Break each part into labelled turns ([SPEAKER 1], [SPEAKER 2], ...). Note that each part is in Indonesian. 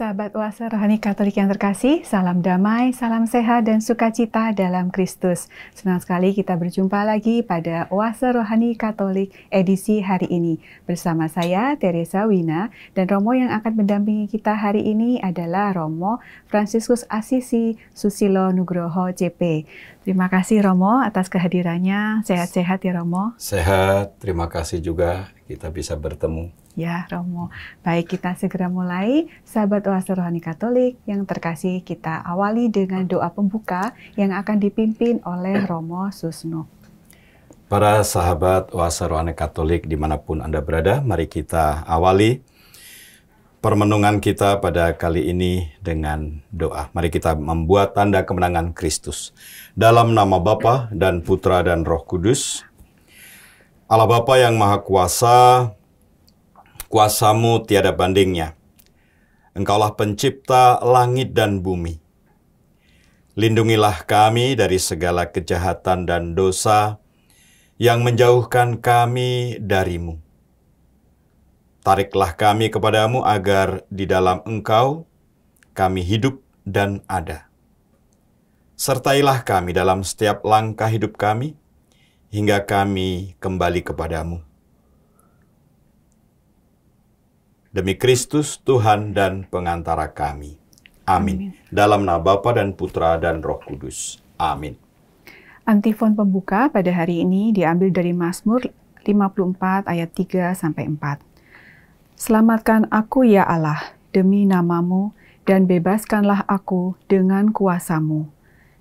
[SPEAKER 1] Sahabat Oase Rohani Katolik yang terkasih, salam damai, salam sehat dan sukacita dalam Kristus. Senang sekali kita berjumpa lagi pada Oase Rohani Katolik edisi hari ini. Bersama saya, Teresa Wina, dan Romo yang akan mendampingi kita hari ini adalah Romo Fransiskus Asisi Susilo Nugroho CP. Terima kasih Romo atas kehadirannya. Sehat-sehat ya Romo?
[SPEAKER 2] Sehat, terima kasih juga kita bisa bertemu.
[SPEAKER 1] Ya Romo, baik kita segera mulai. Sahabat Oase Rohani Katolik yang terkasih, kita awali dengan doa pembuka yang akan dipimpin oleh Romo Susno.
[SPEAKER 2] Para sahabat Oase Rohani Katolik dimanapun Anda berada, mari kita awali permenungan kita pada kali ini dengan doa. Mari kita membuat tanda kemenangan Kristus. Dalam nama Bapa dan Putra dan Roh Kudus, Allah Bapa yang Maha Kuasa, kuasa-Mu tiada bandingnya. Engkaulah pencipta langit dan bumi. Lindungilah kami dari segala kejahatan dan dosa yang menjauhkan kami dari-Mu. Tariklah kami kepadamu agar di dalam Engkau kami hidup dan ada. Sertailah kami dalam setiap langkah hidup kami, hingga kami kembali kepadamu. Demi Kristus, Tuhan dan pengantara kami. Amin. Dalam nama Bapa dan Putra dan Roh Kudus. Amin.
[SPEAKER 1] Antifon pembuka pada hari ini diambil dari Mazmur 54 ayat 3-4. Selamatkan aku ya Allah demi nama-Mu, dan bebaskanlah aku dengan kuasa-Mu.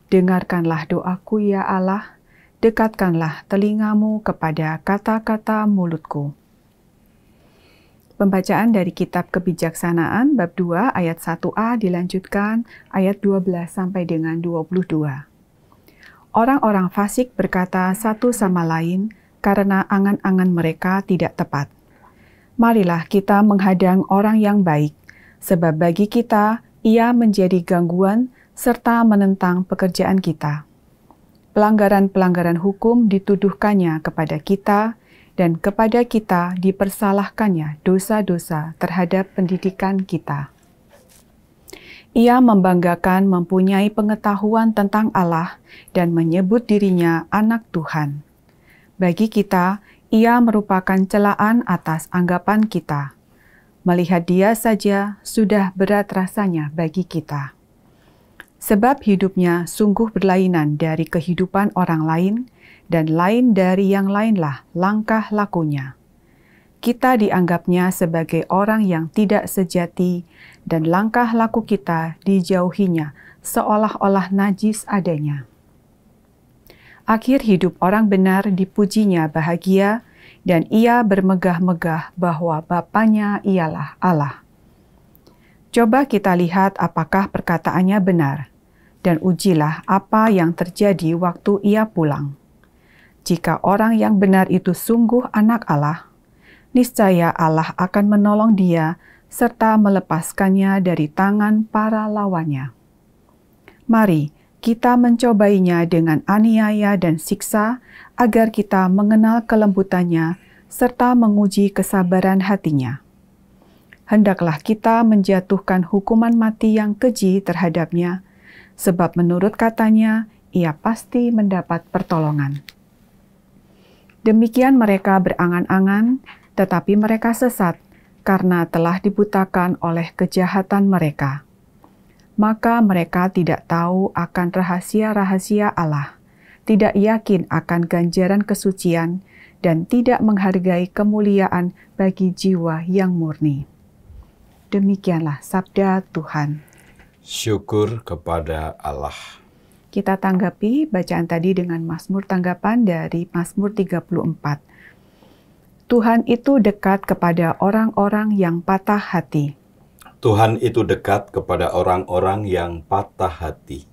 [SPEAKER 1] Dengarkanlah doaku ya Allah, dekatkanlah telinga-Mu kepada kata-kata mulutku. Pembacaan dari Kitab Kebijaksanaan bab 2 ayat 1a dilanjutkan ayat 12 sampai dengan 22. Orang-orang fasik berkata satu sama lain karena angan-angan mereka tidak tepat. Marilah kita menghadang orang yang baik, sebab bagi kita ia menjadi gangguan serta menentang pekerjaan kita. Pelanggaran-pelanggaran hukum dituduhkannya kepada kita, dan kepada kita dipersalahkannya dosa-dosa terhadap pendidikan kita. Ia membanggakan mempunyai pengetahuan tentang Allah dan menyebut dirinya anak Tuhan. Bagi kita, ia merupakan celaan atas anggapan kita. Melihat dia saja sudah berat rasanya bagi kita. Sebab hidupnya sungguh berlainan dari kehidupan orang lain, dan lain dari yang lainlah langkah lakunya. Kita dianggapnya sebagai orang yang tidak sejati, dan langkah laku kita dijauhinya seolah-olah najis adanya. Akhir hidup orang benar dipujinya bahagia, dan ia bermegah-megah bahwa Bapanya ialah Allah. Coba kita lihat apakah perkataannya benar, dan ujilah apa yang terjadi waktu ia pulang. Jika orang yang benar itu sungguh anak Allah, niscaya Allah akan menolong dia serta melepaskannya dari tangan para lawannya. Mari kita mencobainya dengan aniaya dan siksa agar kita mengenal kelembutannya serta menguji kesabaran hatinya. Hendaklah kita menjatuhkan hukuman mati yang keji terhadapnya, sebab menurut katanya ia pasti mendapat pertolongan. Demikian mereka berangan-angan, tetapi mereka sesat karena telah dibutakan oleh kejahatan mereka. Maka mereka tidak tahu akan rahasia-rahasia Allah, tidak yakin akan ganjaran kesucian, dan tidak menghargai kemuliaan bagi jiwa yang murni. Demikianlah sabda Tuhan.
[SPEAKER 2] Syukur kepada Allah.
[SPEAKER 1] Kita tanggapi bacaan tadi dengan Mazmur tanggapan dari Mazmur 34. Tuhan itu dekat kepada orang-orang yang patah hati.
[SPEAKER 2] Tuhan itu dekat kepada orang-orang yang patah hati.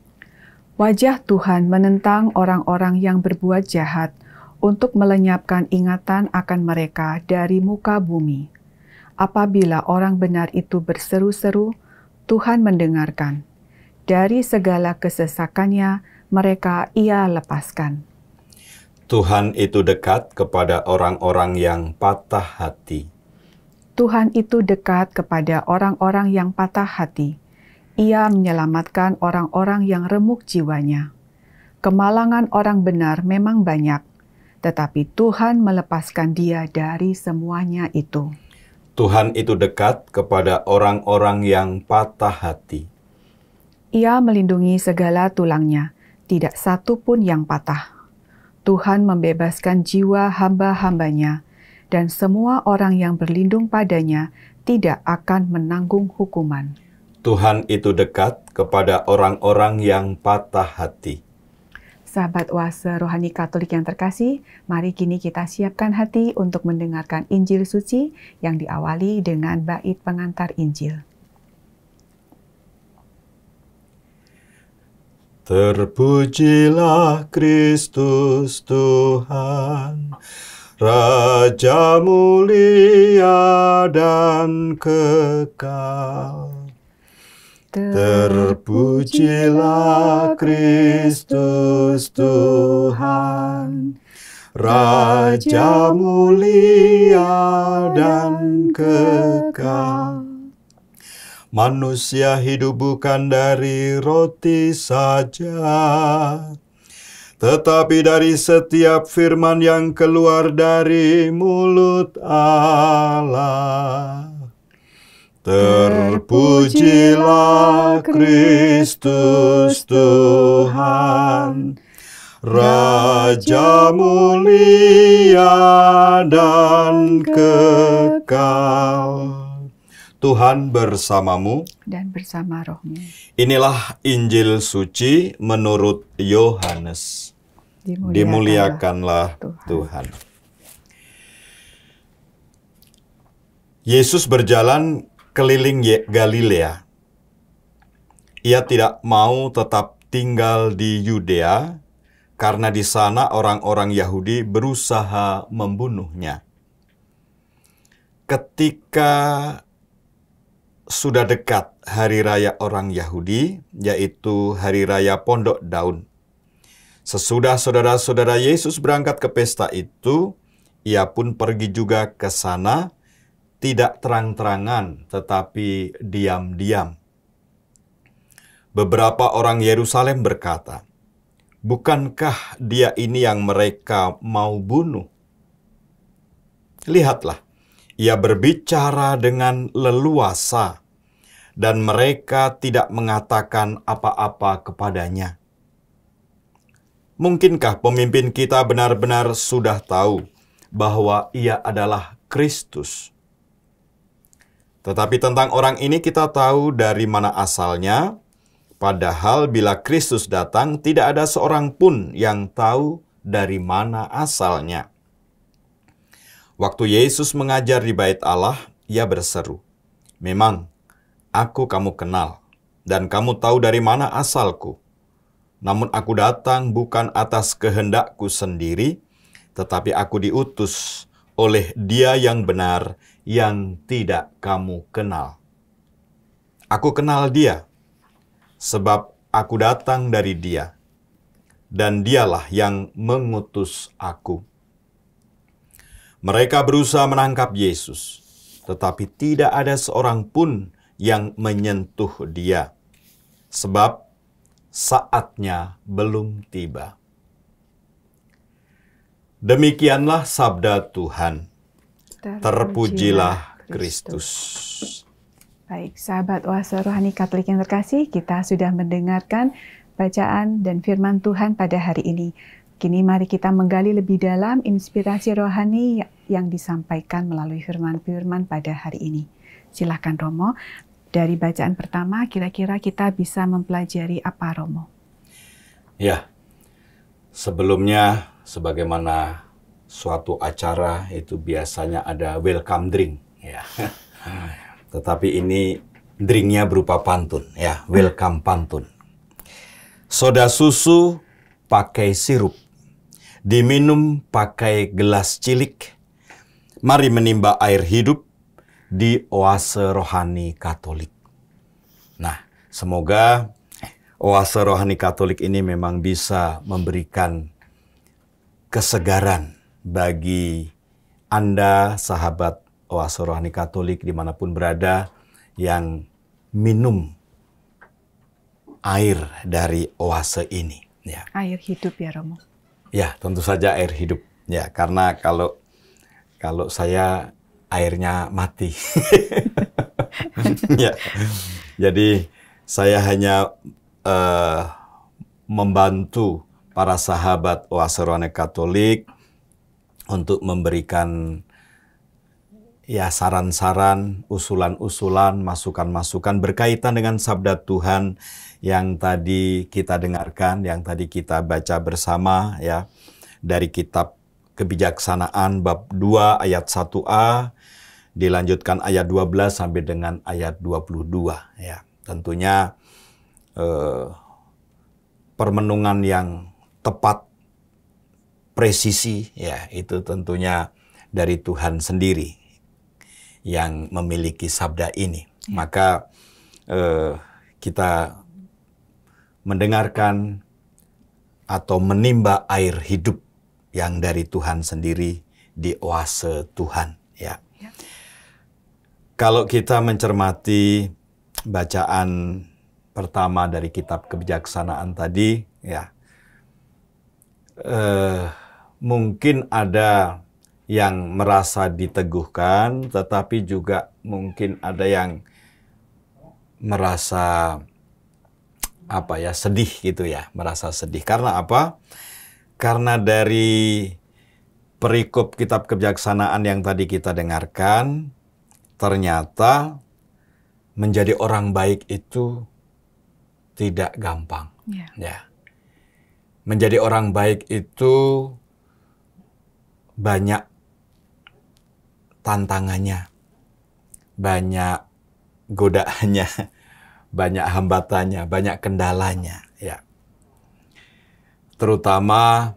[SPEAKER 1] Wajah Tuhan menentang orang-orang yang berbuat jahat untuk melenyapkan ingatan akan mereka dari muka bumi. Apabila orang benar itu berseru-seru, Tuhan mendengarkan. Dari segala kesesakannya, mereka ia lepaskan.
[SPEAKER 2] Tuhan itu dekat kepada orang-orang yang patah hati.
[SPEAKER 1] Tuhan itu dekat kepada orang-orang yang patah hati. Ia menyelamatkan orang-orang yang remuk jiwanya. Kemalangan orang benar memang banyak, tetapi Tuhan melepaskan dia dari semuanya itu.
[SPEAKER 2] Tuhan itu dekat kepada orang-orang yang patah hati.
[SPEAKER 1] Ia melindungi segala tulangnya, tidak satu pun yang patah. Tuhan membebaskan jiwa hamba-hambanya, dan semua orang yang berlindung padanya tidak akan menanggung hukuman.
[SPEAKER 2] Tuhan itu dekat kepada orang-orang yang patah hati.
[SPEAKER 1] Sahabat Oase Rohani Katolik yang terkasih, mari kini kita siapkan hati untuk mendengarkan Injil Suci yang diawali dengan bait pengantar Injil.
[SPEAKER 2] Terpujilah Kristus Tuhan, Raja mulia dan kekal. Terpujilah Kristus Tuhan, Raja mulia dan kekal. Manusia hidup bukan dari roti saja, tetapi dari setiap firman yang keluar dari mulut Allah. Terpujilah Kristus Tuhan, Raja mulia dan kekal. Tuhan bersamamu
[SPEAKER 1] Dan bersama rohmu.
[SPEAKER 2] Inilah Injil suci menurut Yohanes. Dimuliakanlah Tuhan. Yesus berjalan keliling Galilea. Ia tidak mau tetap tinggal di Yudea karena di sana orang-orang Yahudi berusaha membunuhnya. Ketika sudah dekat hari raya orang Yahudi, yaitu hari raya Pondok Daun. Sesudah saudara-saudara Yesus berangkat ke pesta itu, ia pun pergi juga ke sana, tidak terang-terangan, tetapi diam-diam. Beberapa orang Yerusalem berkata, "Bukankah dia ini yang mereka mau bunuh? Lihatlah, ia berbicara dengan leluasa, dan mereka tidak mengatakan apa-apa kepadanya." Mungkinkah pemimpin kita benar-benar sudah tahu bahwa ia adalah Kristus? Tetapi tentang orang ini kita tahu dari mana asalnya, padahal bila Kristus datang, tidak ada seorang pun yang tahu dari mana asalnya. Waktu Yesus mengajar di Bait Allah, ia berseru, "Memang, aku kamu kenal, dan kamu tahu dari mana asalku. Namun aku datang bukan atas kehendakku sendiri, tetapi aku diutus oleh Dia yang benar, yang tidak kamu kenal. Aku kenal Dia, sebab aku datang dari Dia, dan Dialah yang mengutus aku." Mereka berusaha menangkap Yesus, tetapi tidak ada seorang pun yang menyentuh Dia, sebab saatnya belum tiba. Demikianlah sabda Tuhan. Terpujilah Kristus.
[SPEAKER 1] Baik, sahabat Oase Rohani Katolik yang terkasih, kita sudah mendengarkan bacaan dan firman Tuhan pada hari ini. Kini mari kita menggali lebih dalam inspirasi rohani yang disampaikan melalui firman-firman pada hari ini. Silakan Romo, dari bacaan pertama kira-kira kita bisa mempelajari apa, Romo?
[SPEAKER 2] Ya, sebelumnya sebagaimana suatu acara itu biasanya ada welcome drink, ya. Tetapi ini drinknya berupa pantun, ya, welcome pantun. Soda susu pakai sirup, diminum pakai gelas cilik. Mari menimba air hidup di Oase Rohani Katolik. Nah, semoga Oase Rohani Katolik ini memang bisa memberikan kesegaran bagi Anda, sahabat oase rohani Katolik dimanapun berada yang minum air dari oase ini. Ya.
[SPEAKER 1] Air hidup ya Romo.
[SPEAKER 2] Ya, tentu saja air hidup. Ya, karena kalau saya airnya mati. Ya. Jadi saya hanya membantu para sahabat oase rohani Katolik untuk memberikan ya saran-saran, usulan-usulan, masukan-masukan berkaitan dengan sabda Tuhan yang tadi kita dengarkan, yang tadi kita baca bersama ya dari kitab Kebijaksanaan bab 2 ayat 1a dilanjutkan ayat 12 sampai dengan ayat 22 ya. Tentunya permenungan yang tepat, presisi ya, itu tentunya dari Tuhan sendiri yang memiliki sabda ini. Maka kita mendengarkan atau menimba air hidup yang dari Tuhan sendiri di oase Tuhan ya. Kalau kita mencermati bacaan pertama dari kitab Kebijaksanaan tadi ya, mungkin ada yang merasa diteguhkan, tetapi juga mungkin ada yang merasa sedih gitu ya, merasa sedih. Karena apa? Karena dari perikop kitab Kebijaksanaan yang tadi kita dengarkan, ternyata menjadi orang baik itu tidak gampang. Ya. Menjadi orang baik itu banyak tantangannya, banyak godaannya, banyak hambatannya, banyak kendalanya. Ya. Terutama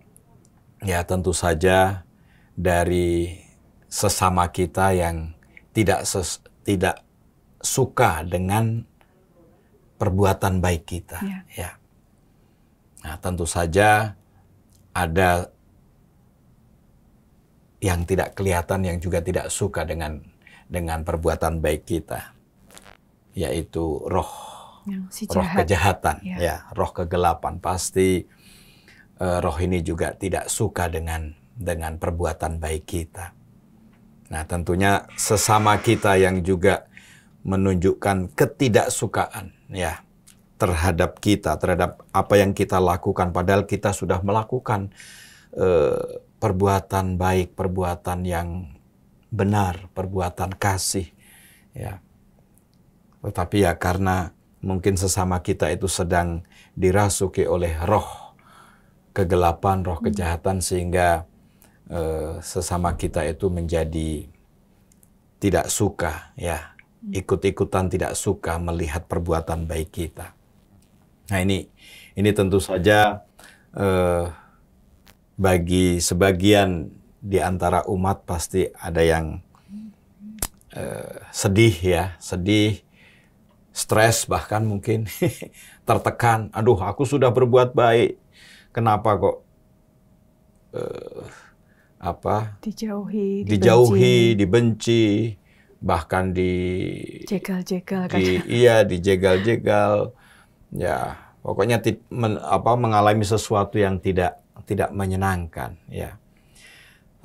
[SPEAKER 2] ya tentu saja dari sesama kita yang tidak suka dengan perbuatan baik kita. Ya. Nah, tentu saja ada yang tidak kelihatan, yang juga tidak suka dengan perbuatan baik kita, yaitu roh kejahatan, ya, roh kegelapan. Pasti roh ini juga tidak suka dengan perbuatan baik kita. Nah, tentunya sesama kita yang juga menunjukkan ketidaksukaan ya terhadap kita, terhadap apa yang kita lakukan, padahal kita sudah melakukan perbuatan baik, perbuatan yang benar, perbuatan kasih ya. Tetapi ya karena mungkin sesama kita itu sedang dirasuki oleh roh kegelapan, roh kejahatan, sehingga sesama kita itu menjadi tidak suka ya, ikut-ikutan tidak suka melihat perbuatan baik kita. Nah, ini tentu saja bagi sebagian di antara umat pasti ada yang sedih ya, sedih, stres, bahkan mungkin tertekan. Aduh, aku sudah berbuat baik, kenapa kok dijauhi, dibenci, bahkan dijegal-jegal. Ya, pokoknya mengalami sesuatu yang tidak menyenangkan ya.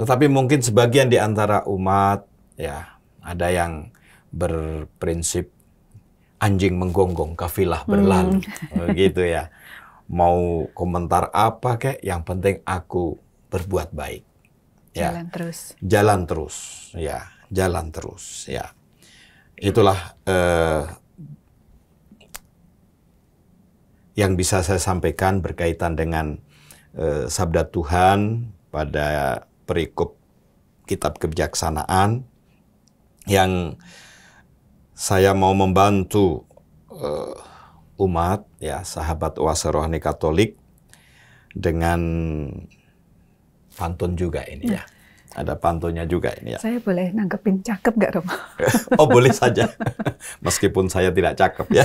[SPEAKER 2] Tetapi mungkin sebagian di antara umat ya ada yang berprinsip anjing menggonggong, kafilah berlalu, gitu ya. Mau komentar apa kek, yang penting aku berbuat baik. Ya. Jalan terus ya. Itulah yang bisa saya sampaikan berkaitan dengan sabda Tuhan pada perikop kitab Kebijaksanaan, yang saya mau membantu umat ya, sahabat oase rohani Katolik, dengan pantun juga ini ya. Ada pantunnya juga ini ya.
[SPEAKER 1] Saya boleh nanggepin cakep nggak, Romo?
[SPEAKER 2] Oh, boleh saja. Meskipun saya tidak cakep ya.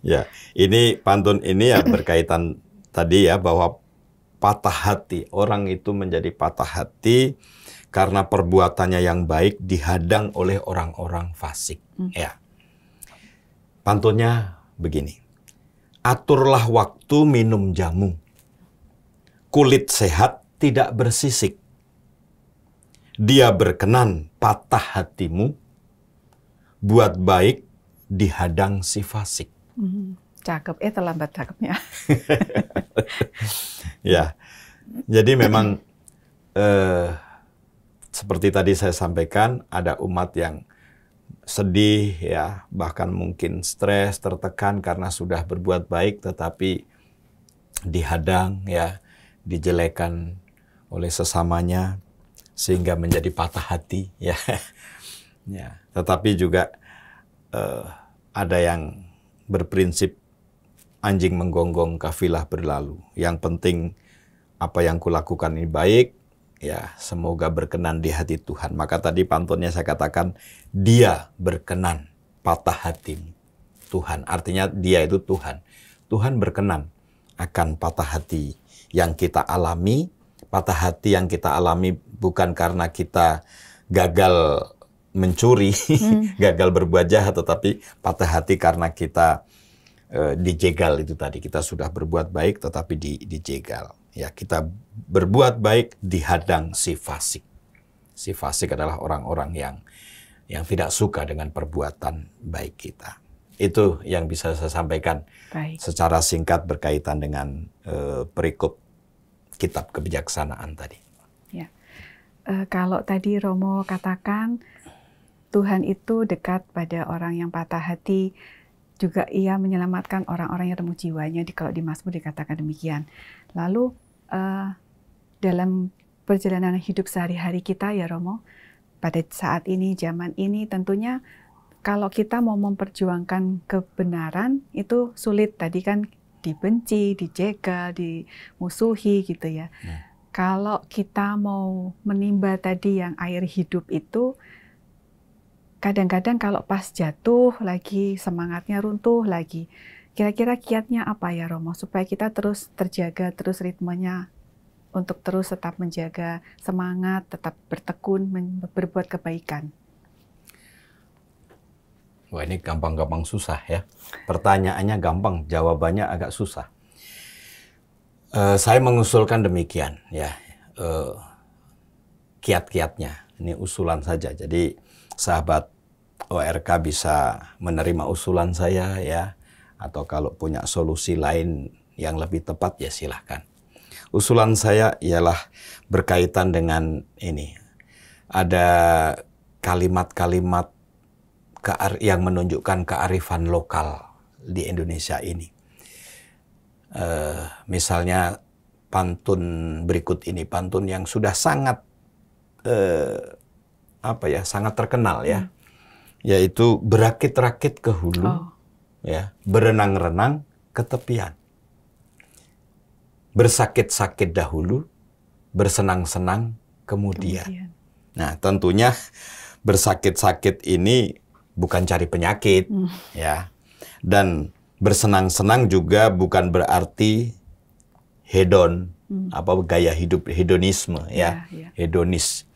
[SPEAKER 2] Ya, ini pantun ini ya berkaitan tadi ya, bahwa patah hati, orang itu menjadi patah hati karena perbuatannya yang baik dihadang oleh orang-orang fasik. Ya. Pantunnya begini. Aturlah waktu minum jamu. Kulit sehat tidak bersisik. Dia berkenan patah hatimu. Buat baik dihadang si fasik.
[SPEAKER 1] Cakep, terlambat cakepnya.
[SPEAKER 2] Ya, jadi memang seperti tadi saya sampaikan, ada umat yang sedih, ya, bahkan mungkin stres, tertekan karena sudah berbuat baik, tetapi dihadang, ya, dijelekan oleh sesamanya, sehingga menjadi patah hati, ya. Ya, tetapi juga ada yang berprinsip anjing menggonggong kafilah berlalu. Yang penting apa yang kulakukan ini baik, ya, semoga berkenan di hati Tuhan. Maka tadi pantunnya saya katakan, dia berkenan patah hatimu. Tuhan, artinya dia itu Tuhan. Tuhan berkenan akan patah hati yang kita alami. Patah hati yang kita alami bukan karena kita gagal mencuri, gagal berbuat jahat, tetapi patah hati karena kita dijegal itu tadi. Kita sudah berbuat baik tetapi dijegal. Ya, kita berbuat baik dihadang si fasik. Si fasik adalah orang-orang yang tidak suka dengan perbuatan baik kita. Itu yang bisa saya sampaikan secara singkat berkaitan dengan perikop kitab kebijaksanaan tadi.
[SPEAKER 1] Ya. Kalau tadi Romo katakan Tuhan itu dekat pada orang yang patah hati, juga ia menyelamatkan orang-orang yang remuk jiwanya, kalau di Mazmur dikatakan demikian. Lalu dalam perjalanan hidup sehari-hari kita, ya Romo, pada saat ini, zaman ini, tentunya kalau kita mau memperjuangkan kebenaran itu sulit. Tadi kan dibenci, dijegal, dimusuhi gitu ya. Kalau kita mau menimba tadi yang air hidup itu, kadang-kadang kalau pas jatuh lagi, semangatnya runtuh lagi. Kira-kira kiatnya apa ya Romo, supaya kita terus terjaga, terus ritmenya untuk terus tetap menjaga semangat, tetap bertekun, berbuat kebaikan?
[SPEAKER 2] Wah, ini gampang-gampang susah ya. Pertanyaannya gampang, jawabannya agak susah. Saya mengusulkan demikian ya, kiat-kiatnya. Ini usulan saja. Jadi sahabat ORK bisa menerima usulan saya ya, atau kalau punya solusi lain yang lebih tepat ya silahkan. Usulan saya ialah berkaitan dengan ini. Ada kalimat-kalimat yang menunjukkan kearifan lokal di Indonesia ini. Misalnya pantun berikut ini, pantun yang sudah sangat sangat terkenal ya, yaitu berakit-rakit ke hulu, ya, berenang-renang ke tepian, bersakit-sakit dahulu, bersenang-senang kemudian. Nah, tentunya bersakit-sakit ini bukan cari penyakit, ya, dan bersenang-senang juga bukan berarti hedon, gaya hidup hedonisme, ya, hedonis.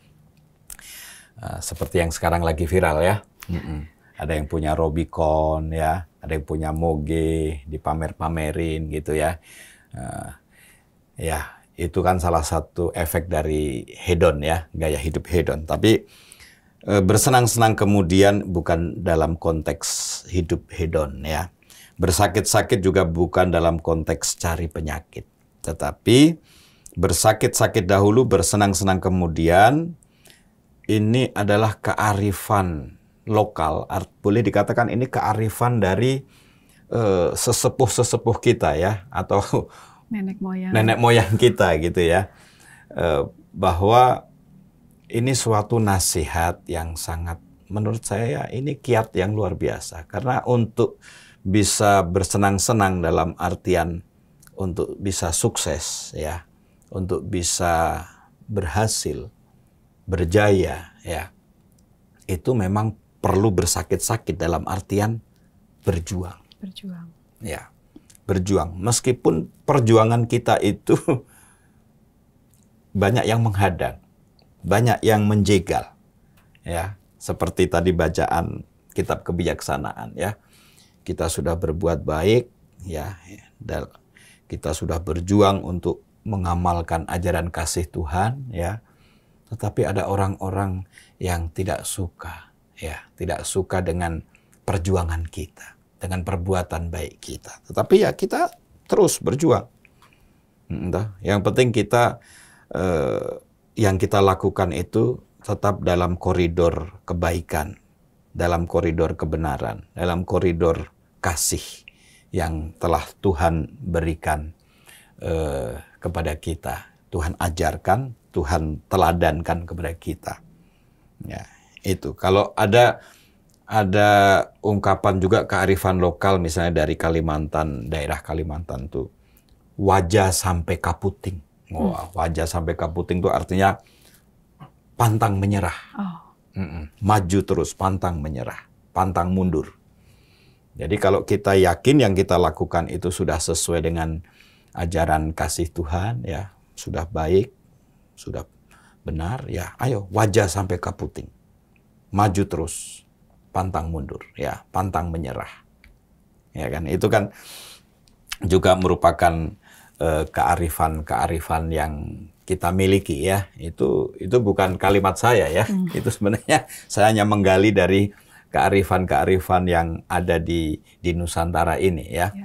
[SPEAKER 2] Seperti yang sekarang lagi viral ya. Ada yang punya Robicon ya, ada yang punya Moge, dipamer-pamerin gitu ya. Ya, itu kan salah satu efek dari hedon ya, gaya hidup hedon. Tapi bersenang-senang kemudian bukan dalam konteks hidup hedon ya. Bersakit-sakit juga bukan dalam konteks cari penyakit. Tetapi bersakit-sakit dahulu, bersenang-senang kemudian, ini adalah kearifan lokal. Boleh dikatakan ini kearifan dari sesepuh-sesepuh kita ya, atau nenek moyang kita gitu ya. Bahwa ini suatu nasihat yang sangat, menurut saya ini kiat yang luar biasa. Karena untuk bisa bersenang-senang dalam artian untuk bisa sukses ya, untuk bisa berhasil, berjaya ya, itu memang perlu bersakit-sakit dalam artian berjuang. Ya, berjuang. Meskipun perjuangan kita itu banyak yang menghadang, banyak yang menjegal. Ya, seperti tadi bacaan kitab kebijaksanaan ya. Kita sudah berbuat baik ya, dan kita sudah berjuang untuk mengamalkan ajaran kasih Tuhan ya. Tetapi ada orang-orang yang tidak suka ya, tidak suka dengan perjuangan kita, dengan perbuatan baik kita. Tetapi ya kita terus berjuang. Yang penting kita yang kita lakukan itu tetap dalam koridor kebaikan, dalam koridor kebenaran, dalam koridor kasih yang telah Tuhan berikan kepada kita. Tuhan ajarkan, Tuhan teladankan kepada kita. Ya, itu. Kalau ada ungkapan juga kearifan lokal misalnya dari Kalimantan, daerah Kalimantan tuh, wajah sampai kaputing. Wah, wajah sampai kaputing itu artinya pantang menyerah. Maju terus, pantang menyerah, pantang mundur. Jadi kalau kita yakin yang kita lakukan itu sudah sesuai dengan ajaran kasih Tuhan, ya sudah baik, sudah benar, ya ayo wajah sampai kaputing. Maju terus, pantang mundur, ya pantang menyerah. Ya kan, itu kan juga merupakan kearifan yang kita miliki ya. Itu bukan kalimat saya ya. Itu sebenarnya saya hanya menggali dari kearifan-kearifan yang ada di Nusantara ini ya.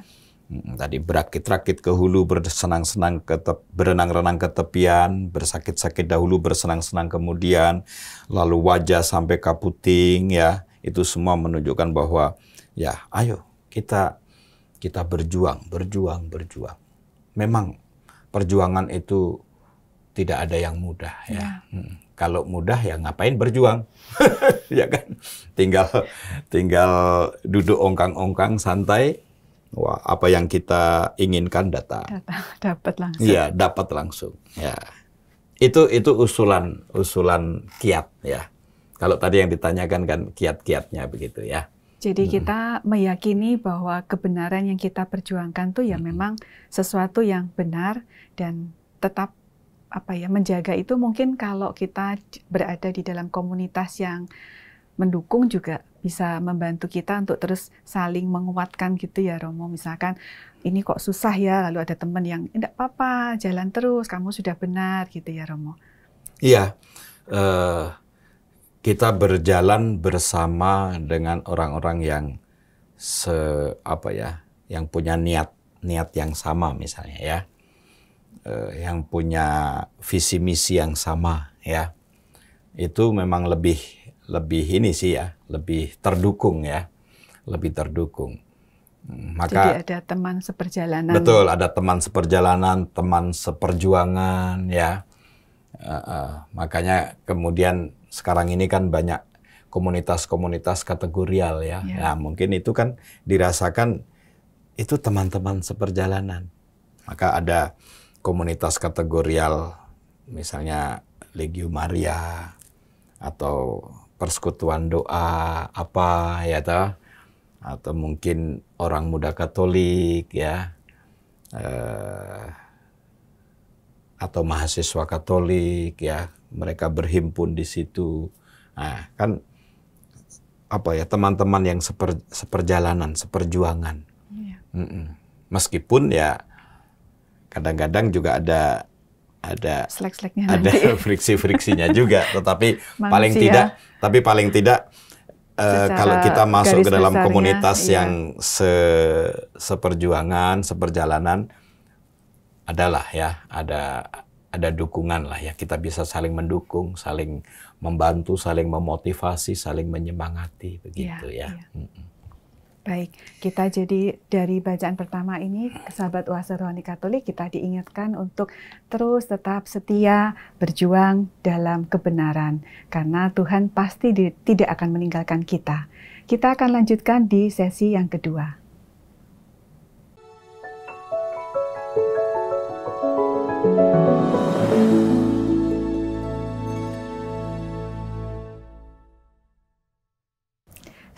[SPEAKER 2] Tadi berakit-rakit ke hulu, bersenang-senang berenang-renang ke tepian, bersakit-sakit dahulu, bersenang-senang kemudian, lalu wajah sampai kaputing ya. Itu semua menunjukkan bahwa ya ayo kita berjuang. Memang perjuangan itu tidak ada yang mudah ya. Kalau mudah ya ngapain berjuang? Ya kan? Tinggal duduk ongkang-ongkang santai. Wah, apa yang kita inginkan datang.
[SPEAKER 1] Dapat langsung.
[SPEAKER 2] Iya, dapat langsung. Ya. Itu usulan kiat ya. Kalau tadi yang ditanyakan kan kiat-kiatnya begitu ya.
[SPEAKER 1] Jadi kita meyakini bahwa kebenaran yang kita perjuangkan tuh ya memang sesuatu yang benar dan tetap menjaga itu. Mungkin kalau kita berada di dalam komunitas yang mendukung juga bisa membantu kita untuk terus saling menguatkan gitu ya Romo. Misalkan ini kok susah ya, lalu ada teman yang enggak apa-apa, jalan terus, kamu sudah benar gitu ya Romo.
[SPEAKER 2] Iya. Kita berjalan bersama dengan orang-orang yang yang punya niat yang sama misalnya ya, yang punya visi misi yang sama ya, itu memang lebih ini sih ya, lebih terdukung ya, lebih terdukung. Maka
[SPEAKER 1] jadi ada teman seperjalanan.
[SPEAKER 2] Betul, ada teman seperjalanan, teman seperjuangan ya. Makanya kemudian sekarang ini kan banyak komunitas-komunitas kategorial ya. Nah, mungkin itu kan dirasakan itu teman-teman seperjalanan. Maka ada komunitas kategorial misalnya Legio Maria atau persekutuan doa apa ya toh, atau mungkin orang muda Katolik ya. Atau mahasiswa Katolik ya, mereka berhimpun di situ. Nah, kan teman-teman yang seperjalanan, seperjuangan. Meskipun ya kadang-kadang juga ada
[SPEAKER 1] Selek-seleknya
[SPEAKER 2] ada friksi-friksinya juga, tetapi paling tidak kalau kita masuk ke dalam komunitas yang seperjuangan, seperjalanan, adalah ya, ada dukungan lah ya, kita bisa saling mendukung, saling membantu, saling memotivasi, saling menyemangati begitu ya.
[SPEAKER 1] Baik, kita jadi dari bacaan pertama ini, sahabat Oase Rohani Katolik, kita diingatkan untuk terus tetap setia berjuang dalam kebenaran, karena Tuhan pasti tidak akan meninggalkan kita. Kita akan lanjutkan di sesi yang kedua.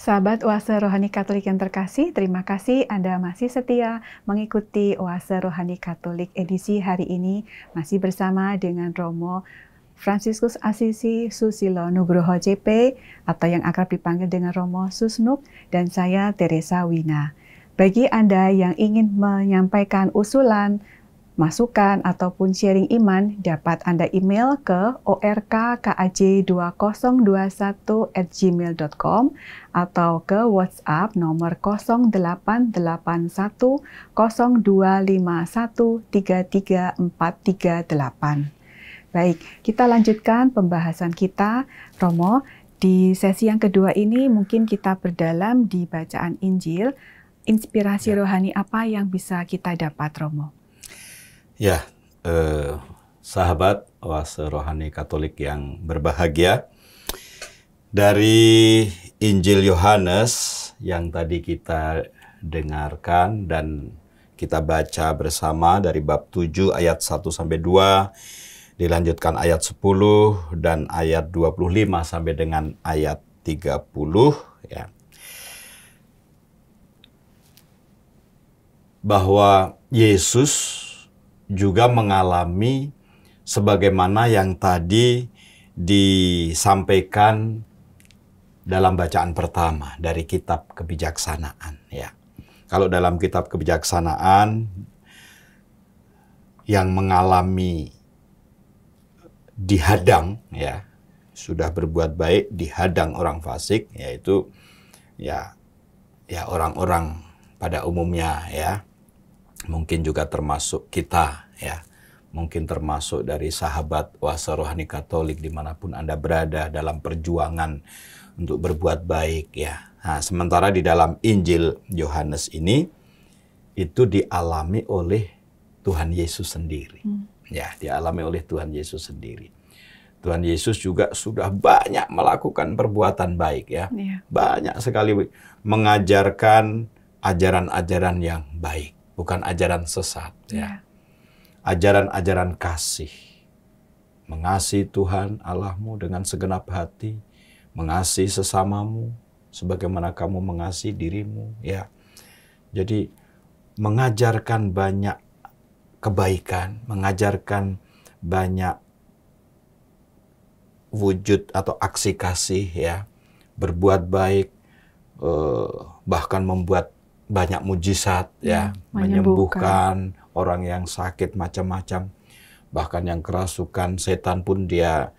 [SPEAKER 1] Sahabat Oase Rohani Katolik yang terkasih, terima kasih Anda masih setia mengikuti Oase Rohani Katolik edisi hari ini, masih bersama dengan Romo Fransiskus Asisi Susilo Nugroho CP atau yang akrab dipanggil dengan Romo Susnuk, dan saya Teresa Wina. Bagi Anda yang ingin menyampaikan usulan, masukan, ataupun sharing iman, dapat Anda email ke orkkaj2021@gmail.com atau ke WhatsApp nomor 088102513348. Baik, kita lanjutkan pembahasan kita, Romo. Di sesi yang kedua ini mungkin kita berdalam di bacaan Injil. Inspirasi rohani apa yang bisa kita dapat, Romo?
[SPEAKER 2] Ya, sahabat oase rohani Katolik yang berbahagia, dari Injil Yohanes yang tadi kita dengarkan dan kita baca bersama dari bab 7 ayat 1-2, dilanjutkan ayat 10 dan ayat 25 sampai dengan ayat 30, ya. Bahwa Yesus juga mengalami sebagaimana yang tadi disampaikan dalam bacaan pertama dari kitab kebijaksanaan, ya. Kalau dalam kitab kebijaksanaan yang mengalami dihadang, ya, sudah berbuat baik dihadang orang fasik, yaitu ya orang-orang pada umumnya, ya. Mungkin juga termasuk kita, ya. Mungkin termasuk dari sahabat oase rohani Katolik dimanapun Anda berada dalam perjuangan untuk berbuat baik, ya. Nah, sementara di dalam Injil Yohanes ini itu dialami oleh Tuhan Yesus sendiri. Ya, dialami oleh Tuhan Yesus sendiri. Tuhan Yesus juga sudah banyak melakukan perbuatan baik, ya. Banyak sekali mengajarkan ajaran-ajaran yang baik, bukan ajaran sesat, ya. Ajaran-ajaran kasih. Mengasihi Tuhan Allahmu dengan segenap hati, mengasihi sesamamu sebagaimana kamu mengasihi dirimu, ya. Jadi mengajarkan banyak kebaikan, mengajarkan banyak wujud atau aksi kasih, ya. Berbuat baik, bahkan membuat banyak mujizat, ya. Menyembuhkan orang yang sakit macam-macam, bahkan yang kerasukan setan pun dia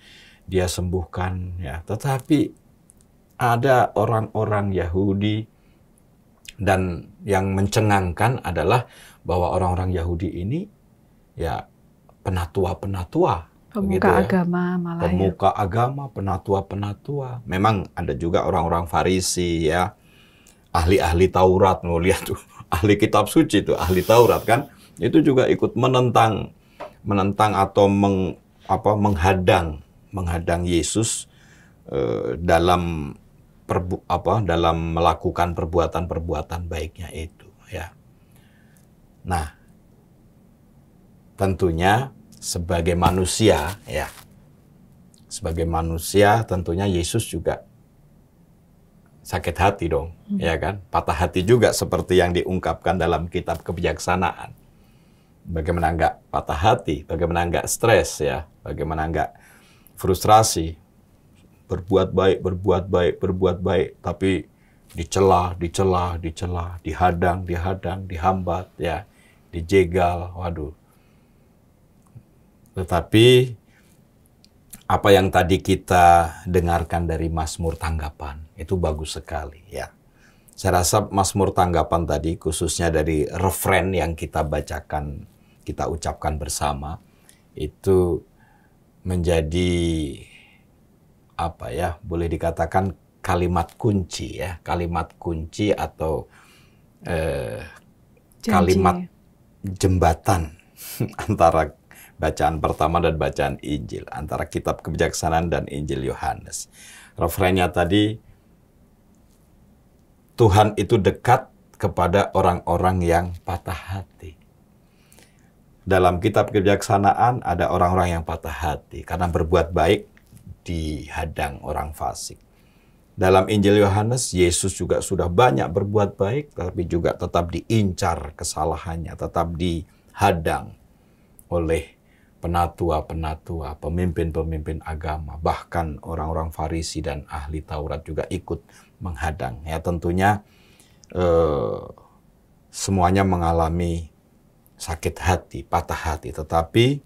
[SPEAKER 2] sembuhkan, ya. Tetapi ada orang-orang Yahudi, dan yang mencengangkan adalah bahwa orang-orang Yahudi ini ya penatua-penatua,
[SPEAKER 1] pemuka
[SPEAKER 2] ya.
[SPEAKER 1] Agama malah,
[SPEAKER 2] pemuka agama, penatua-penatua. Memang ada juga orang-orang Farisi, ya, ahli-ahli Taurat. Mau lihat tuh, ahli kitab suci tuh, ahli Taurat kan, itu juga ikut menentang atau menghadang Yesus dalam melakukan perbuatan baiknya itu, ya. Nah, tentunya sebagai manusia, ya, sebagai manusia tentunya Yesus juga sakit hati dong, ya kan, patah hati juga seperti yang diungkapkan dalam kitab kebijaksanaan. Bagaimana enggak patah hati, bagaimana enggak stres, ya, bagaimana enggak frustrasi, berbuat baik, tapi dicela, dihadang, dihambat, ya, dijegal, waduh. Tetapi apa yang tadi kita dengarkan dari Mazmur Tanggapan itu bagus sekali, ya. Saya rasa Mazmur Tanggapan tadi, khususnya dari refren yang kita bacakan, kita ucapkan bersama, itu menjadi apa ya, boleh dikatakan kalimat kunci, ya, kalimat kunci atau kalimat jembatan antara bacaan pertama dan bacaan Injil, antara kitab kebijaksanaan dan Injil Yohanes. Refrennya tadi, Tuhan itu dekat kepada orang-orang yang patah hati. Dalam kitab kebijaksanaan ada orang-orang yang patah hati karena berbuat baik dihadang orang fasik. Dalam Injil Yohanes, Yesus juga sudah banyak berbuat baik, tapi juga tetap diincar kesalahannya, tetap dihadang oleh penatua-penatua, pemimpin-pemimpin agama, bahkan orang-orang Farisi dan ahli Taurat juga ikut menghadang. Ya, tentunya semuanya mengalami sakit hati, patah hati, tetapi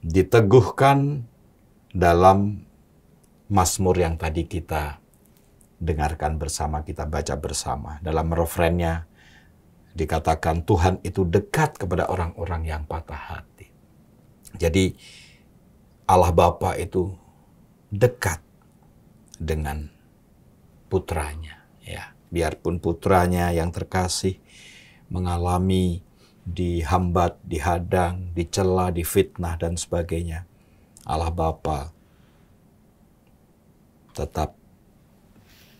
[SPEAKER 2] diteguhkan dalam Mazmur yang tadi kita dengarkan bersama, kita baca bersama. Dalam refrennya dikatakan Tuhan itu dekat kepada orang-orang yang patah hati. Jadi Allah Bapa itu dekat dengan putranya, ya. Biarpun putranya yang terkasih mengalami dihambat, dihadang, dicela, difitnah dan sebagainya, Allah Bapa tetap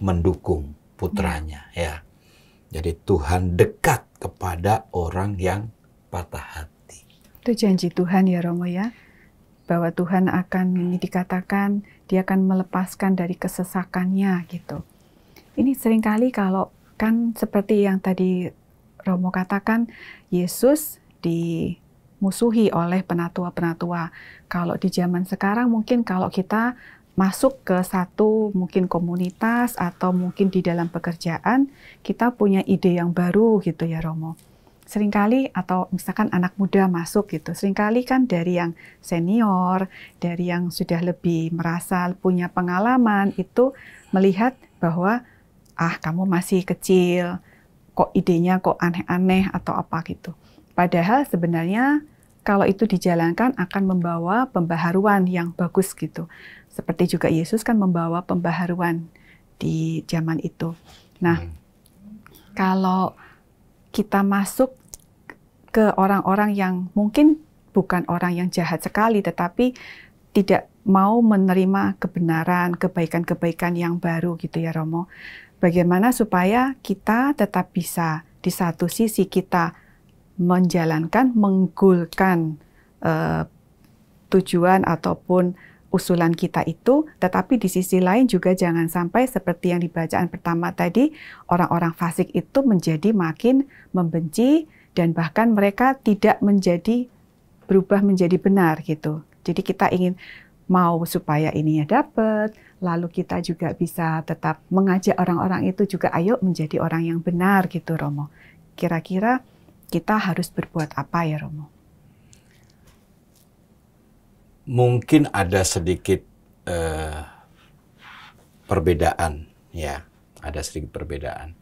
[SPEAKER 2] mendukung putranya, ya. Jadi Tuhan dekat kepada orang yang patah hati.
[SPEAKER 1] Itu janji Tuhan ya Romo ya, bahwa Tuhan akan dikatakan dia akan melepaskan dari kesesakannya gitu. Ini seringkali kalau kan seperti yang tadi Romo katakan, Yesus dimusuhi oleh penatua-penatua. Kalau di zaman sekarang mungkin kalau kita masuk ke satu mungkin komunitas atau mungkin di dalam pekerjaan, kita punya ide yang baru gitu ya Romo. Seringkali atau misalkan anak muda masuk gitu, seringkali kan dari yang senior, dari yang sudah lebih merasa punya pengalaman itu melihat bahwa kamu masih kecil, kok idenya kok aneh-aneh atau apa gitu. Padahal sebenarnya kalau itu dijalankan akan membawa pembaharuan yang bagus gitu. Seperti juga Yesus kan membawa pembaharuan di zaman itu. Nah, kalau kita masuk ke orang-orang yang mungkin bukan orang yang jahat sekali, tetapi tidak mau menerima kebenaran, kebaikan-kebaikan yang baru gitu ya Romo. Bagaimana supaya kita tetap bisa di satu sisi kita menjalankan, menggolkan tujuan ataupun usulan kita itu, tetapi di sisi lain juga jangan sampai seperti yang dibacaan pertama tadi, orang-orang fasik itu menjadi makin membenci dan bahkan mereka tidak berubah menjadi benar gitu. Jadi kita ingin mau supaya ininya dapat, lalu kita juga bisa tetap mengajak orang-orang itu juga ayo menjadi orang yang benar gitu Romo. Kira-kira kita harus berbuat apa ya Romo?
[SPEAKER 2] Mungkin ada sedikit perbedaan, ya, ada sedikit perbedaan.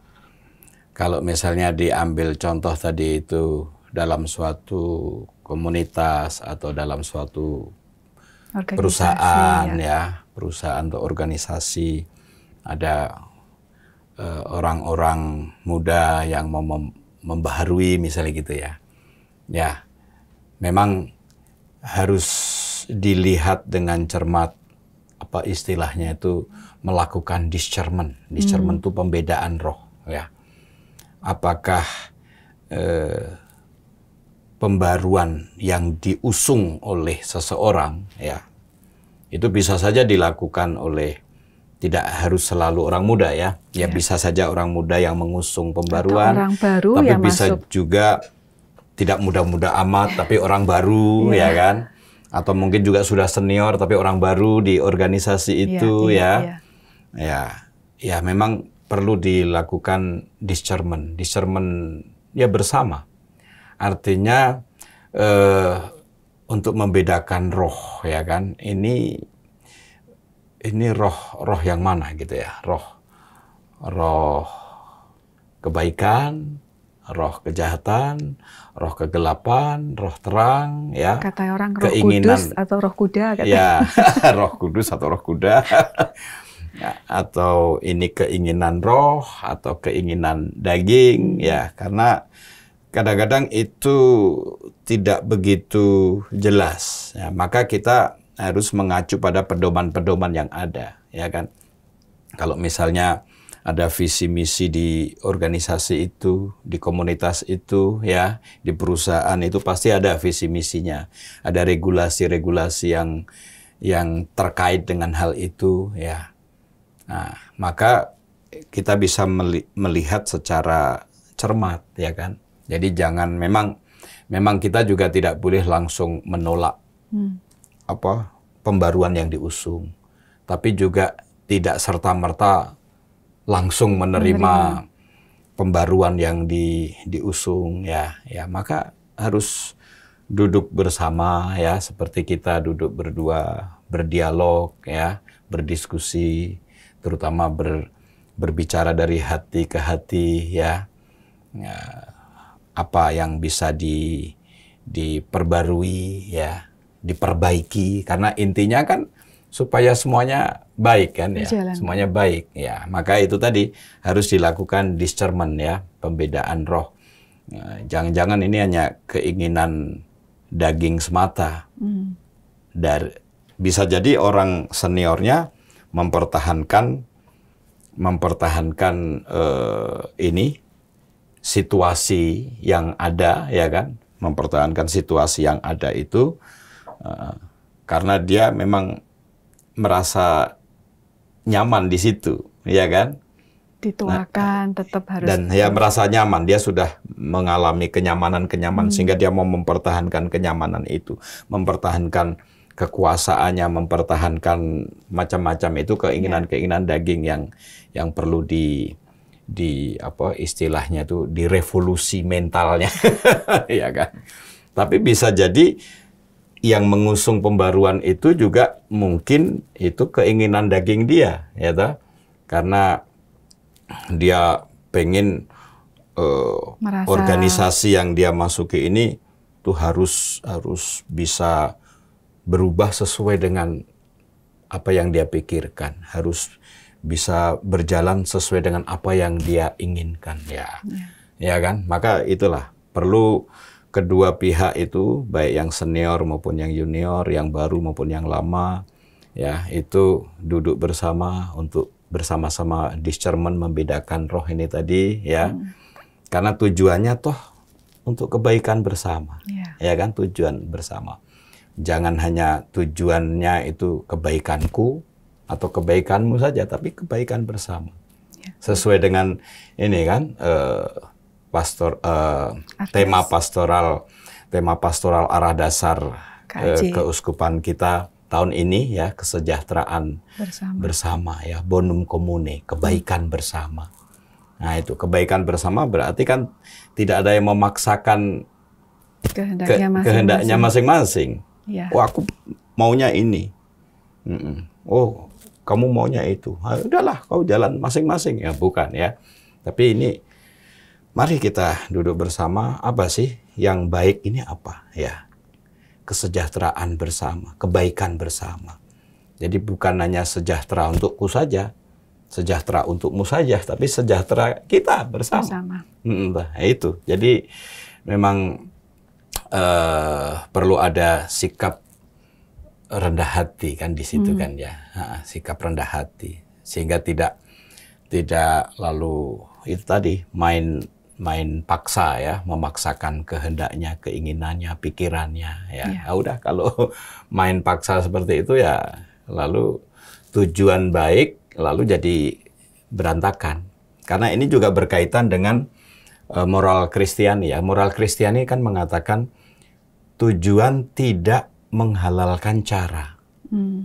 [SPEAKER 2] Kalau misalnya diambil contoh tadi itu dalam suatu komunitas atau dalam suatu perusahaan, ya, perusahaan atau organisasi, ada orang-orang muda yang mau membaharui misalnya gitu ya. Ya, memang harus dilihat dengan cermat, apa istilahnya itu, melakukan discernment. Discernment itu pembedaan roh, ya. Apakah pembaruan yang diusung oleh seseorang, ya, itu bisa saja dilakukan oleh, tidak harus selalu orang muda ya. Ya, bisa saja orang muda yang mengusung pembaruan,
[SPEAKER 1] orang baru
[SPEAKER 2] tapi
[SPEAKER 1] yang
[SPEAKER 2] bisa
[SPEAKER 1] masuk.
[SPEAKER 2] juga tidak muda-muda amat, tapi orang baru, ya kan? Atau mungkin juga sudah senior, tapi orang baru di organisasi itu, ya. Ya, memang perlu dilakukan discernment. Discernment ya bersama. Artinya untuk membedakan roh, ya kan? Ini roh yang mana gitu ya? Roh kebaikan, roh kejahatan, roh kegelapan, roh terang, ya.
[SPEAKER 1] Kata orang roh kudus atau roh kuda, kata.
[SPEAKER 2] Ya, roh kudus atau roh kuda. Atau ini keinginan roh atau keinginan daging, ya. Karena kadang-kadang itu tidak begitu jelas, ya. Maka kita harus mengacu pada pedoman-pedoman yang ada, ya kan. Kalau misalnya ada visi misi di organisasi itu, di komunitas itu, ya, di perusahaan itu pasti ada visi misinya, ada regulasi-regulasi yang terkait dengan hal itu, ya. Nah, maka kita bisa melihat secara cermat, ya kan. Jadi jangan, memang kita juga tidak boleh langsung menolak pembaruan yang diusung, tapi juga tidak serta-merta langsung menerima pembaruan yang diusung, ya maka harus duduk bersama, ya, seperti kita duduk berdua, berdialog, ya, berdiskusi, terutama berbicara dari hati ke hati, ya, apa yang bisa diperbarui, ya, diperbaiki, karena intinya kan supaya semuanya baik kan, ya, semuanya baik, ya, maka itu tadi harus dilakukan discernment, ya, pembedaan roh. Jangan-jangan ini hanya keinginan daging semata. Bisa jadi orang seniornya mempertahankan ini situasi yang ada, ya kan, mempertahankan situasi yang ada itu karena dia memang merasa nyaman di situ, ya kan?
[SPEAKER 1] Dituakan, tetap harus.
[SPEAKER 2] Dan ya merasa nyaman, dia sudah mengalami kenyamanan sehingga dia mau mempertahankan kenyamanan itu, mempertahankan kekuasaannya, mempertahankan macam-macam itu keinginan-keinginan daging yang perlu istilahnya itu direvolusi mentalnya, ya kan? Tapi bisa jadi yang mengusung pembaruan itu juga mungkin itu keinginan daging dia, ya toh? Karena dia pengen organisasi yang dia masuki ini tuh harus bisa berubah sesuai dengan apa yang dia pikirkan, harus bisa berjalan sesuai dengan apa yang dia inginkan, ya kan? Maka itulah perlu kedua pihak itu, baik yang senior maupun yang junior, yang baru maupun yang lama, ya, itu duduk bersama untuk bersama-sama discernment, membedakan roh ini tadi, ya. Karena tujuannya toh untuk kebaikan bersama, ya kan, tujuan bersama. Jangan hanya tujuannya itu kebaikanku atau kebaikanmu saja, tapi kebaikan bersama. Sesuai dengan ini kan, tema pastoral arah dasar keuskupan kita tahun ini, ya, kesejahteraan bersama, ya, bonum commune, kebaikan bersama. Nah, itu kebaikan bersama berarti kan tidak ada yang memaksakan kehendaknya masing-masing. Oh, aku maunya ini. Oh, kamu maunya itu. Nah, udahlah, kau jalan masing-masing, ya, bukan, ya. Tapi ini mari kita duduk bersama, apa sih yang baik ini, apa, ya. Kesejahteraan bersama, kebaikan bersama. Jadi bukan hanya sejahtera untukku saja, sejahtera untukmu saja, tapi sejahtera kita bersama. Itu. Jadi memang perlu ada sikap rendah hati kan di situ kan, ya, sikap rendah hati, sehingga tidak lalu itu tadi main paksa, ya, memaksakan kehendaknya, keinginannya, pikirannya, ya. Udah, kalau main paksa seperti itu, ya, lalu tujuan baik lalu jadi berantakan. Karena ini juga berkaitan dengan moral Kristiani, ya. Moral Kristiani kan mengatakan tujuan tidak menghalalkan cara.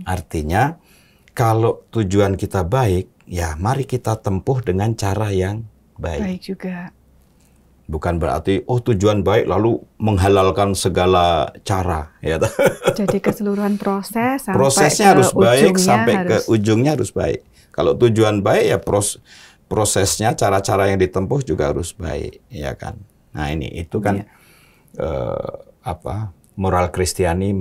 [SPEAKER 2] Artinya kalau tujuan kita baik, ya mari kita tempuh dengan cara yang baik.
[SPEAKER 1] Baik juga.
[SPEAKER 2] Bukan berarti, oh, tujuan baik lalu menghalalkan segala cara, ya.
[SPEAKER 1] Jadi keseluruhan
[SPEAKER 2] prosesnya harus baik, sampai ke ujungnya harus baik. Kalau tujuan baik, ya prosesnya, cara-cara yang ditempuh juga harus baik, ya kan. Nah, itu kan moral Kristiani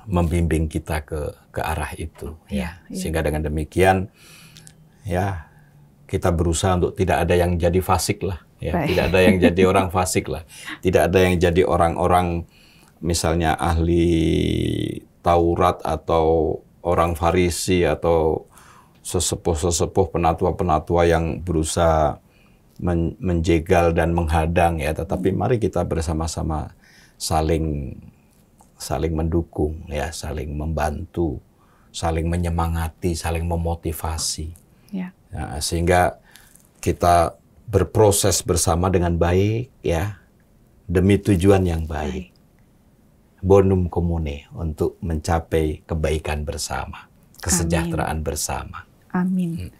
[SPEAKER 2] membimbing kita ke arah itu, ya. Sehingga dengan demikian, ya, kita berusaha untuk tidak ada yang jadi fasik lah, ya. Tidak ada yang jadi orang fasik lah. Tidak ada yang jadi orang-orang misalnya ahli Taurat atau orang Farisi atau sesepuh-sesepuh, penatua-penatua yang berusaha menjegal dan menghadang, ya. Tetapi mari kita bersama-sama saling mendukung, ya, saling membantu, saling menyemangati, saling memotivasi, ya. Nah, sehingga kita berproses bersama dengan baik, ya, demi tujuan yang baik. bonum comune, untuk mencapai kebaikan bersama, kesejahteraan bersama.
[SPEAKER 1] Amin.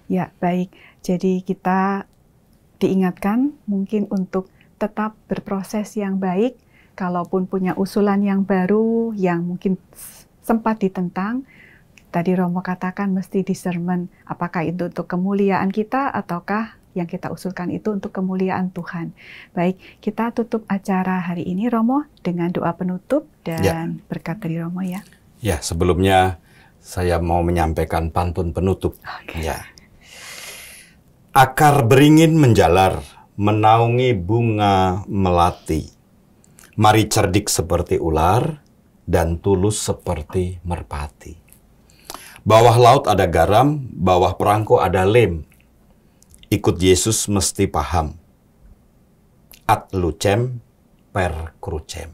[SPEAKER 1] Ya, baik. Jadi kita diingatkan mungkin untuk tetap berproses yang baik, kalaupun punya usulan yang baru yang mungkin sempat ditentang. Tadi Romo katakan mesti discernment, apakah itu untuk kemuliaan kita ataukah yang kita usulkan itu untuk kemuliaan Tuhan. Baik, kita tutup acara hari ini Romo dengan doa penutup dan berkat dari Romo ya.
[SPEAKER 2] Ya, sebelumnya saya mau menyampaikan pantun penutup. Ya. Akar beringin menjalar, menaungi bunga melati. Mari cerdik seperti ular dan tulus seperti merpati. Bawah laut ada garam, bawah perangko ada lem. Ikut Yesus mesti paham. Ad lucem per crucem.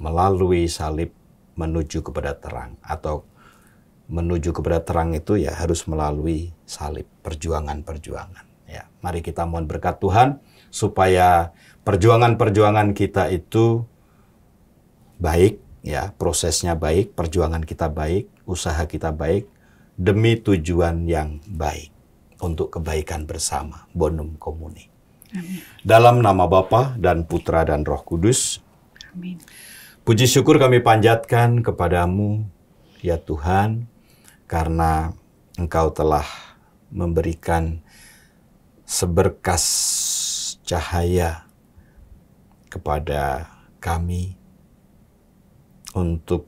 [SPEAKER 2] Melalui salib menuju kepada terang. Atau menuju kepada terang itu ya harus melalui salib, perjuangan-perjuangan. Ya, mari kita mohon berkat Tuhan supaya perjuangan-perjuangan kita itu baik, ya, prosesnya baik, perjuangan kita baik, usaha kita baik, demi tujuan yang baik, untuk kebaikan bersama, bonum comune.
[SPEAKER 1] Amin.
[SPEAKER 2] Dalam nama Bapa dan Putra dan Roh Kudus.
[SPEAKER 1] Amin.
[SPEAKER 2] Puji syukur kami panjatkan kepadamu, ya Tuhan, karena Engkau telah memberikan seberkas cahaya kepada kami untuk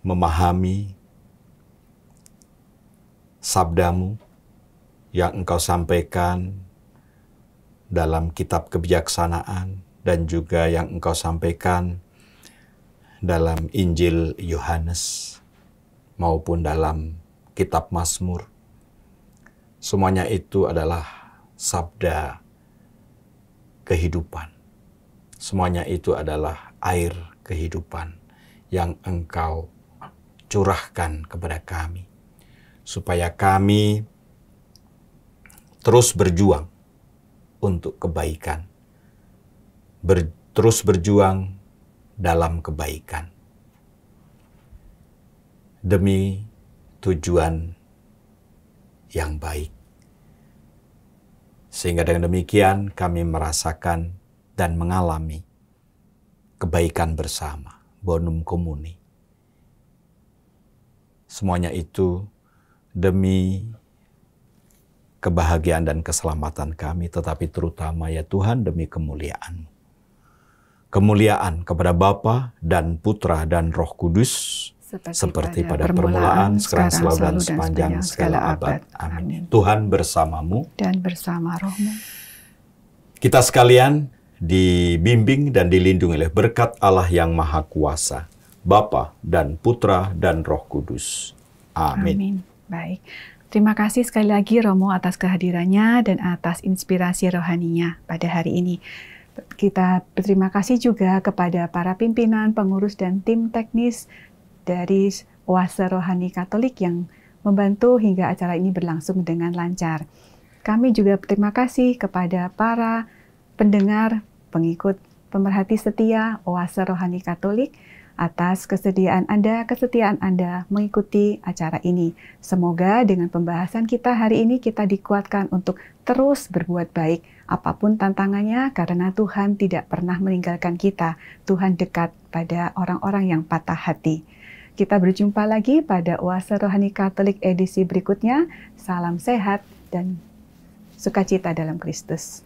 [SPEAKER 2] memahami sabdamu yang Engkau sampaikan dalam kitab kebijaksanaan dan juga yang Engkau sampaikan dalam Injil Yohanes maupun dalam kitab Mazmur. Semuanya itu adalah sabda kehidupan. Semuanya itu adalah air kehidupan yang Engkau curahkan kepada kami, supaya kami terus berjuang untuk kebaikan, terus berjuang dalam kebaikan, demi tujuan yang baik. Sehingga dengan demikian kami merasakan dan mengalami kebaikan bersama, bonum comune. Semuanya itu demi kebahagiaan dan keselamatan kami, tetapi terutama ya Tuhan demi kemuliaan-Mu. Kemuliaan kepada Bapa dan Putra dan Roh Kudus, seperti pada permulaan, sekarang, selalu, dan sepanjang segala abad. Amin. Tuhan bersamamu.
[SPEAKER 1] Dan bersama rohmu.
[SPEAKER 2] Kita sekalian dibimbing dan dilindungi oleh berkat Allah yang Maha Kuasa, Bapa dan Putra dan Roh Kudus. Amin.
[SPEAKER 1] Amin. Baik. Terima kasih sekali lagi Romo atas kehadirannya dan atas inspirasi rohaninya pada hari ini. Kita berterima kasih juga kepada para pimpinan, pengurus, dan tim teknis dari Oase Rohani Katolik yang membantu hingga acara ini berlangsung dengan lancar. Kami juga berterima kasih kepada para pendengar, pengikut, pemerhati setia Oase Rohani Katolik atas kesetiaan Anda mengikuti acara ini. Semoga dengan pembahasan kita hari ini kita dikuatkan untuk terus berbuat baik apapun tantangannya, karena Tuhan tidak pernah meninggalkan kita. Tuhan dekat pada orang-orang yang patah hati. Kita berjumpa lagi pada Oase Rohani Katolik edisi berikutnya. Salam sehat dan sukacita dalam Kristus.